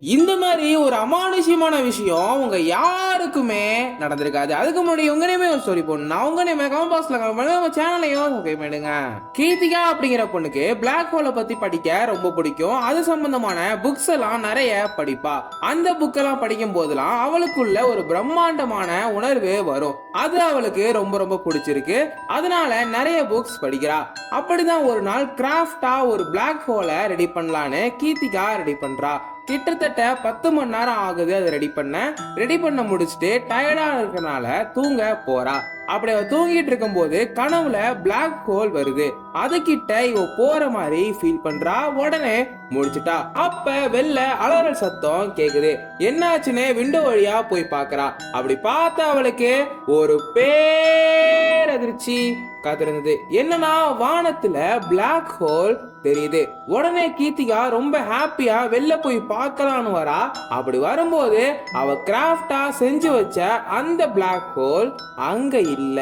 இந்த மாதிரி ஒரு அமானுஷ்யமான விஷயம் உங்க யாருக்குமே நடந்திருக்காது. அதுக்கு முன்னாடி உங்க நேமே ஒரு ஸ்டோரி போடணும். நான் உங்க நேமே கமெண்ட் பாக்ஸ்ல கமெண்ட் பண்ணுங்க. உங்க சேனலையும் சப்ஸ்கிரைப் பண்ணுங்க. கீர்த்திகா அப்படிங்கிற பொண்ணுக்கு பிளாக் ஹோலை பத்தி படிக்க ரொம்ப பிடிக்கும். அது சம்பந்தமான புக்ஸ் எல்லாம் நிறைய படிப்பா. அந்த புக் எல்லாம் படிக்கும் போதெல்லாம் அவளுக்குள்ள ஒரு பிரம்மாண்டமான உணர்வு வரும். அது அவளுக்கு ரொம்ப ரொம்ப பிடிச்சிருக்கு. அதனால நிறைய புக்ஸ் படிக்கிறா. அப்படிதான் ஒரு நாள் கிராஃப்டா ஒரு பிளாக் ஹோலை ரெடி பண்ணலான்னு கீர்த்திகா ரெடி பண்றா. கிட்டத்தட்ட 10 மணி நேரம் ஆகுது அதை ரெடி பண்ண முடிச்சுட்டு டயர்டா இருக்கனால தூங்க போறா. அப்படி அவ தூங்கிட்டு இருக்கும் போது கனவுல பிளாக் ஹோல் வருது. அது கிட்ட இவ போற மாதிரி ஃபீல் பண்றா. உடனே முடிச்சுட்டா. அப்ப வெளில அலறல் சத்தம் கேக்குது. என்னாச்சுன்னு விண்டோ வழியா போய் பாக்குறா. அப்படி பார்த்த அவளுக்கு ஒரு பேரதிர்ச்சி காத்திருந்தது. என்னன்னா வானத்துல பிளாக் ஹோல் தெரியுது. உடனே கீர்த்திகா ரொம்ப ஹாப்பியா வெளில போய் பார்க்கலான்னு வரா. அப்படி வரும்போது அவ கிராஃப்டா செஞ்சு வச்ச அந்த பிளாக் ஹோல் அங்க இல்ல.